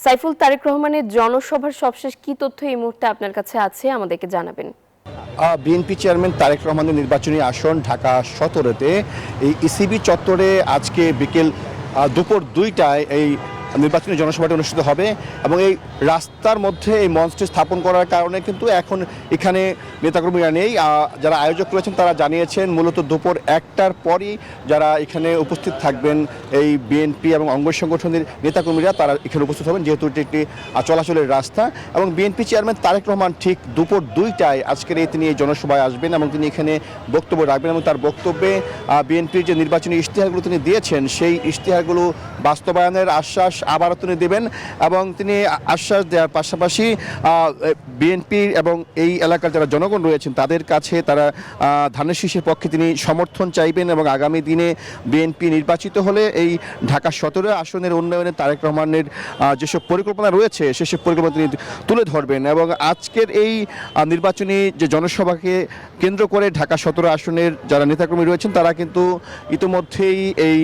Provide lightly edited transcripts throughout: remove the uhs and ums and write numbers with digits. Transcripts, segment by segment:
সাইফুল তারেক রহমানের জনসভার সবশেষ কি তথ্য এই মুহূর্তে আপনার কাছে আছে আমাদেরকে জানাবেন। বিএনপি চেয়ারম্যান তারেক রহমানের নির্বাচনী আসন ঢাকা 17-তে এই ইসিবি চত্বরে আজকে বিকেল দুপুর 2টায় এই নির্বাচনী জনসভাটি অনুষ্ঠিত হবে এবং এই রাস্তার মধ্যে এই মঞ্চটি স্থাপন করার কারণে কিন্তু এখন এখানে নেতাকর্মীরা নেই। যারা আয়োজক রয়েছেন তারা জানিয়েছেন মূলত দুপুর 1টার পরই যারা এখানে উপস্থিত থাকবেন এই বিএনপি এবং অঙ্গ সংগঠনের নেতাকর্মীরা তারা এখানে উপস্থিত হবেন, যেহেতু এটি একটি চলাচলের রাস্তা। এবং বিএনপি চেয়ারম্যান তারেক রহমান ঠিক দুপুর 2টায় আজকের তিনি এই জনসভায় আসবেন এবং তিনি এখানে বক্তব্য রাখবেন এবং তার বক্তব্যে বিএনপির যে নির্বাচনী ইশতেহারগুলো তিনি দিয়েছেন সেই ইশতেহারগুলো বাস্তবায়নের আশ্বাস আবারও তিনি দেবেন এবং তিনি আশ্বাস দেওয়ার পাশাপাশি বিএনপি এবং এই এলাকার যারা জনগণ রয়েছেন তাদের কাছে তারা ধানের শীষের পক্ষে তিনি সমর্থন চাইবেন এবং আগামী দিনে বিএনপি নির্বাচিত হলে এই ঢাকা 17 আসনের উন্নয়নে তারেক রহমানের যেসব পরিকল্পনা রয়েছে সেসব পরিকল্পনা তিনি তুলে ধরবেন। এবং আজকের এই নির্বাচনী যে জনসভাকে কেন্দ্র করে ঢাকা 17 আসনের যারা নেতাকর্মী রয়েছেন তারা কিন্তু ইতিমধ্যেই এই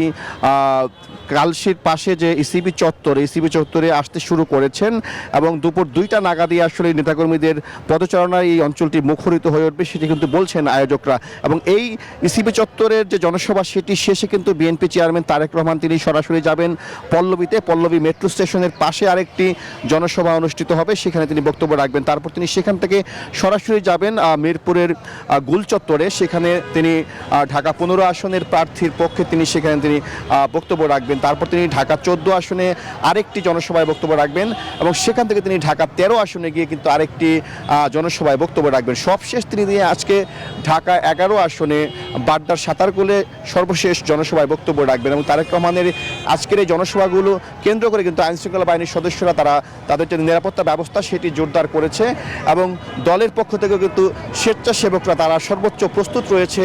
কালশির পাশে যে ইসিবি চত্বরে আসতে শুরু করেছেন এবং দুপুর 2টা নাগাদই আসলে নেতাকর্মীদের পদচারণায় এই অঞ্চলটি মুখরিত হয়ে উঠবে সেটি কিন্তু বলছেন আয়োজকরা। এবং এই ইসিবি চত্বরের যে জনসভা সেটি শেষে কিন্তু বিএনপি চেয়ারম্যান তারেক রহমান তিনি সরাসরি যাবেন পল্লবী মেট্রো স্টেশনের পাশে আরেকটি জনসভা অনুষ্ঠিত হবে, সেখানে তিনি বক্তব্য রাখবেন। তারপর তিনি সেখান থেকে সরাসরি যাবেন মিরপুরের গুল চত্বরে, সেখানে তিনি ঢাকা 15 আসনের প্রার্থীর পক্ষে তিনি সেখানে তিনি বক্তব্য রাখবেন। তারপর তিনি ঢাকা 14 আসনে আরেকটি জনসভায় বক্তব্য রাখবেন এবং সেখান থেকে তিনি ঢাকা 13 আসনে গিয়ে কিন্তু আরেকটি জনসভায় বক্তব্য রাখবেন। সবশেষ তিনি আজকে ঢাকা 11 আসনে বাড্ডার সাতারকুলে সর্বশেষ জনসভায় বক্তব্য রাখবেন। এবং তারেক রহমানের আজকের এই জনসভাগুলো কেন্দ্র করে কিন্তু আইনশৃঙ্খলা বাহিনীর সদস্যরা তাদের যে নিরাপত্তা ব্যবস্থা সেটি জোরদার করেছে এবং দলের পক্ষ থেকে কিন্তু স্বেচ্ছাসেবকরা তারা সর্বোচ্চ প্রস্তুত রয়েছে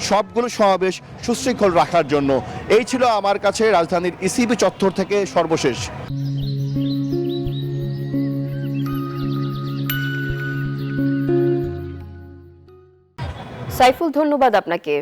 সবগুলো সমাবেশ সুশৃঙ্খল রাখার জন্য। এই ছিল আমার কাছে রাজধানীর ইসিবি চত্বর থেকে সর্বশেষ। সাইফুল, ধন্যবাদ আপনাকে।